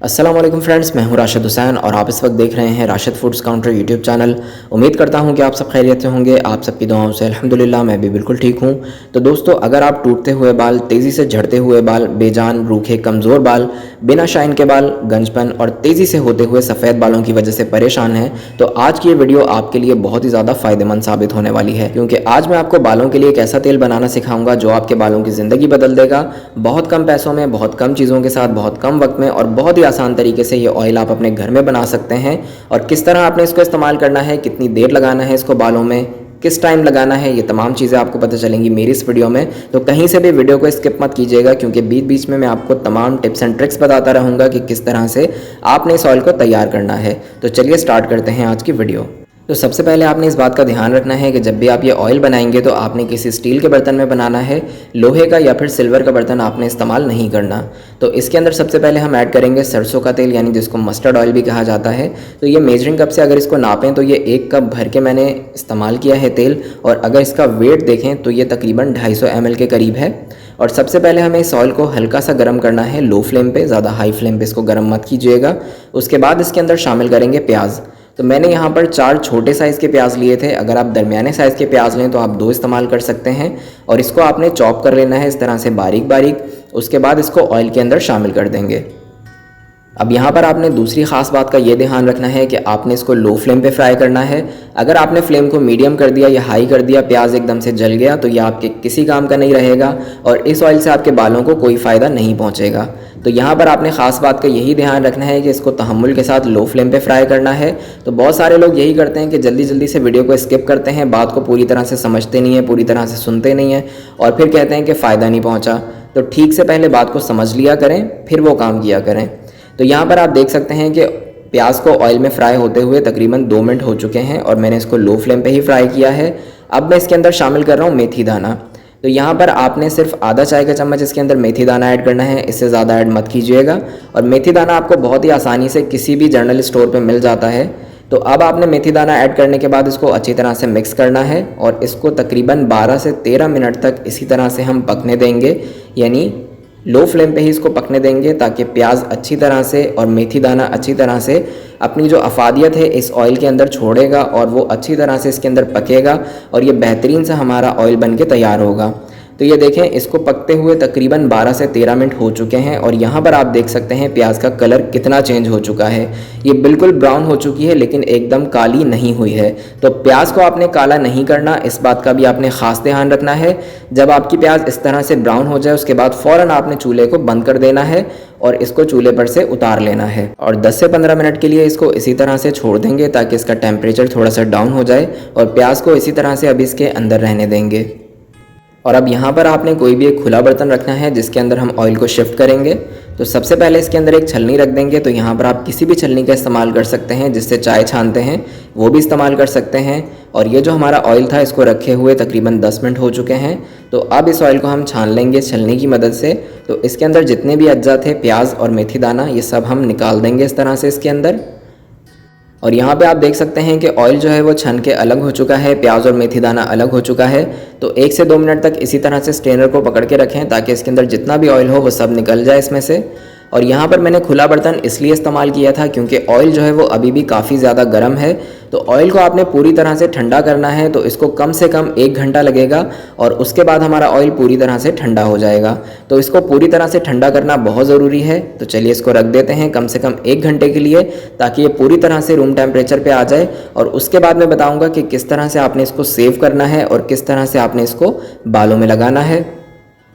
अस्सलाम वालेकुम फ्रेंड्स, मैं हूं राशिद हुसैन और आप इस वक्त देख रहे हैं Rashid foods counter YouTube channel. उम्मीद करता हूं कि आप सब खैरियत से होंगे। आप सबकी दुआओं से अल्हम्दुलिल्लाह मैं भी बिल्कुल ठीक हूं। तो दोस्तों, अगर आप टूटते हुए बाल, तेज़ी से झड़ते हुए बाल, बेजान, रूखे, कमज़ोर बाल, बिना शाइन के बाल, गंजपन और तेज़ी से होते हुए सफ़ेद बालों की वजह से परेशान हैं, तो आज की ये वीडियो आपके लिए बहुत ही ज़्यादा फ़ायदेमंद साबित होने वाली है, क्योंकि आज मैं आपको बालों के लिए एक ऐसा तेल बनाना सिखाऊंगा जो आपके बालों की ज़िंदगी बदल देगा। बहुत कम पैसों में, बहुत कम चीज़ों के साथ, बहुत कम वक्त में और बहुत ही आसान तरीके से ये ऑयल आप अपने घर में बना सकते हैं। और किस तरह आपने इसको इस्तेमाल करना है, कितनी देर लगाना है इसको बालों में, किस टाइम लगाना है, ये तमाम चीज़ें आपको पता चलेंगी मेरी इस वीडियो में। तो कहीं से भी वीडियो को स्किप मत कीजिएगा, क्योंकि बीच बीच में मैं आपको तमाम टिप्स एंड ट्रिक्स बताता रहूँगा कि किस तरह से आपने इस ऑयल को तैयार करना है। तो चलिए स्टार्ट करते हैं आज की वीडियो। तो सबसे पहले आपने इस बात का ध्यान रखना है कि जब भी आप ये ऑयल बनाएंगे तो आपने किसी स्टील के बर्तन में बनाना है, लोहे का या फिर सिल्वर का बर्तन आपने इस्तेमाल नहीं करना। तो इसके अंदर सबसे पहले हम ऐड करेंगे सरसों का तेल, यानी जिसको मस्टर्ड ऑयल भी कहा जाता है। तो ये मेजरिंग कप से अगर इसको नापें तो ये 1 कप भर के मैंने इस्तेमाल किया है तेल, और अगर इसका वेट देखें तो ये तकरीबन 250 ml के करीब है। और सबसे पहले हमें इस ऑयल को हल्का सा गर्म करना है, लो फ्लेम पे, ज़्यादा हाई फ्लेम पे इसको गर्म मत कीजिएगा। उसके बाद इसके अंदर शामिल करेंगे प्याज। तो मैंने यहाँ पर 4 छोटे साइज़ के प्याज लिए थे। अगर आप दरमियाने साइज़ के प्याज लें तो आप 2 इस्तेमाल कर सकते हैं। और इसको आपने चॉप कर लेना है इस तरह से बारीक बारीक। उसके बाद इसको ऑयल के अंदर शामिल कर देंगे। अब यहाँ पर आपने दूसरी ख़ास बात का ये ध्यान रखना है कि आपने इसको लो फ्लेम पे फ्राई करना है। अगर आपने फ्लेम को मीडियम कर दिया या हाई कर दिया, प्याज एकदम से जल गया, तो ये आपके किसी काम का नहीं रहेगा और इस ऑयल से आपके बालों को कोई फ़ायदा नहीं पहुँचेगा। तो यहाँ पर आपने ख़ास बात का यही ध्यान रखना है कि इसको तहम्मुल के साथ लो फ्लेम पे फ्राई करना है। तो बहुत सारे लोग यही करते हैं कि जल्दी जल्दी से वीडियो को स्किप करते हैं, बात को पूरी तरह से समझते नहीं हैं, पूरी तरह से सुनते नहीं हैं और फिर कहते हैं कि फ़ायदा नहीं पहुँचा। तो ठीक से पहले बात को समझ लिया करें, फिर वो काम किया करें। तो यहाँ पर आप देख सकते हैं कि प्याज को ऑयल में फ्राई होते हुए तकरीबन 2 मिनट हो चुके हैं और मैंने इसको लो फ्लेम पे ही फ्राई किया है। अब मैं इसके अंदर शामिल कर रहा हूँ मेथी दाना। तो यहाँ पर आपने सिर्फ आधा चाय का चम्मच इसके अंदर मेथी दाना ऐड करना है, इससे ज़्यादा ऐड मत कीजिएगा। और मेथी दाना आपको बहुत ही आसानी से किसी भी जनरल स्टोर पर मिल जाता है। तो अब आपने मेथी दाना ऐड करने के बाद इसको अच्छी तरह से मिक्स करना है और इसको तकरीबन 12 से 13 मिनट तक इसी तरह से हम पकने देंगे, यानी लो फ्लेम पे ही इसको पकने देंगे, ताकि प्याज अच्छी तरह से और मेथी दाना अच्छी तरह से अपनी जो अफादियत है इस ऑयल के अंदर छोड़ेगा और वो अच्छी तरह से इसके अंदर पकेगा और ये बेहतरीन सा हमारा ऑयल बन के तैयार होगा। तो ये देखें, इसको पकते हुए तकरीबन 12 से 13 मिनट हो चुके हैं और यहाँ पर आप देख सकते हैं प्याज का कलर कितना चेंज हो चुका है। ये बिल्कुल ब्राउन हो चुकी है लेकिन एकदम काली नहीं हुई है। तो प्याज को आपने काला नहीं करना, इस बात का भी आपने ख़ास ध्यान रखना है। जब आपकी प्याज इस तरह से ब्राउन हो जाए उसके बाद फ़ौरन आपने चूल्हे को बंद कर देना है और इसको चूल्हे पर से उतार लेना है और 10 से 15 मिनट के लिए इसको इसी तरह से छोड़ देंगे ताकि इसका टेम्परेचर थोड़ा सा डाउन हो जाए और प्याज को इसी तरह से अभी इसके अंदर रहने देंगे। और अब यहाँ पर आपने कोई भी एक खुला बर्तन रखना है जिसके अंदर हम ऑयल को शिफ्ट करेंगे। तो सबसे पहले इसके अंदर एक छलनी रख देंगे। तो यहाँ पर आप किसी भी छलनी का इस्तेमाल कर सकते हैं जिससे चाय छानते हैं, वो भी इस्तेमाल कर सकते हैं। और ये जो हमारा ऑयल था इसको रखे हुए तकरीबन 10 मिनट हो चुके हैं। तो अब इस ऑयल को हम छान लेंगे छलनी की मदद से। तो इसके अंदर जितने भी अज्जा थे, प्याज और मेथी दाना, ये सब हम निकाल देंगे इस तरह से इसके अंदर। और यहाँ पे आप देख सकते हैं कि ऑयल जो है वो छन के अलग हो चुका है, प्याज और मेथी दाना अलग हो चुका है। तो 1 से 2 मिनट तक इसी तरह से स्ट्रेनर को पकड़ के रखें ताकि इसके अंदर जितना भी ऑयल हो वो सब निकल जाए इसमें से। और यहाँ पर मैंने खुला बर्तन इसलिए इस्तेमाल किया था क्योंकि ऑयल जो है वो अभी भी काफ़ी ज़्यादा गर्म है। तो ऑयल को आपने पूरी तरह से ठंडा करना है, तो इसको कम से कम 1 घंटा लगेगा और उसके बाद हमारा ऑयल पूरी तरह से ठंडा हो जाएगा। तो इसको पूरी तरह से ठंडा करना बहुत ज़रूरी है। तो चलिए इसको रख देते हैं कम से कम 1 घंटे के लिए, ताकि ये पूरी तरह से रूम टेम्परेचर पे आ जाए। और उसके बाद मैं बताऊँगा कि किस तरह से आपने इसको सेव करना है और किस तरह से आपने इसको बालों में लगाना है।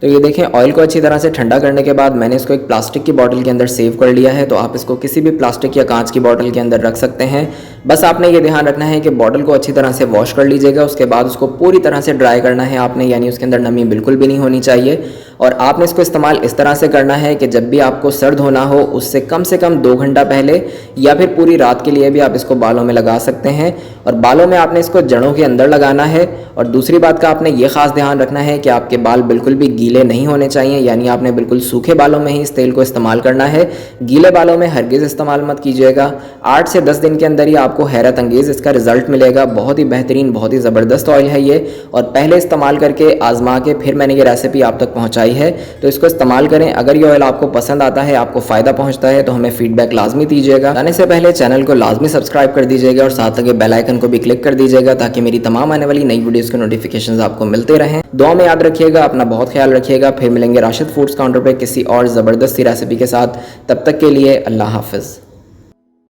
तो ये देखें, ऑयल को अच्छी तरह से ठंडा करने के बाद मैंने इसको एक प्लास्टिक की बोतल के अंदर सेव कर लिया है। तो आप इसको किसी भी प्लास्टिक या कांच की बोतल के अंदर रख सकते हैं। बस आपने ये ध्यान रखना है कि बोतल को अच्छी तरह से वॉश कर लीजिएगा। उसके बाद उसको पूरी तरह से ड्राई करना है आपने, यानी उसके अंदर नमी बिल्कुल भी नहीं होनी चाहिए। और आपने इसको इस्तेमाल इस तरह से करना है कि जब भी आपको सर धोना हो उससे कम से कम 2 घंटा पहले या फिर पूरी रात के लिए भी आप इसको बालों में लगा सकते हैं। और बालों में आपने इसको जड़ों के अंदर लगाना है। और दूसरी बात का आपने ये ख़ास ध्यान रखना है कि आपके बाल बिल्कुल भी गीले नहीं होने चाहिए, यानी आपने बिल्कुल सूखे बालों में ही इस तेल को इस्तेमाल करना है। गीले बालों में हरगिज़ इस्तेमाल मत कीजिएगा। 8 से 10 दिन के अंदर ही आपको हैरत अंगेज़ इसका रिज़ल्ट मिलेगा। बहुत ही बेहतरीन, बहुत ही ज़बरदस्त ऑयल है ये। और पहले इस्तेमाल करके आजमा के फिर मैंने ये रेसिपी आप तक पहुँचाई आई है, तो इसको इस्तेमाल करें। अगर ये ऑयल आपको पसंद आता है, आपको फ़ायदा पहुंचता है, तो हमें फीडबैक लाजमी दीजिएगा। जाने से पहले चैनल को लाजमी सब्सक्राइब कर दीजिएगा और साथ लगे बेल आइकन को भी क्लिक कर दीजिएगा ताकि मेरी तमाम आने वाली नई वीडियोज़ के नोटिफिकेशन आपको मिलते रहें। दुआ में याद रखिएगा, अपना बहुत ख्याल रखिएगा। फिर मिलेंगे राशिद फूड्स काउंटर पर किसी और ज़बरदस्ती रेसिपी के साथ। तब तक के लिए अल्लाह हाफ़िज़।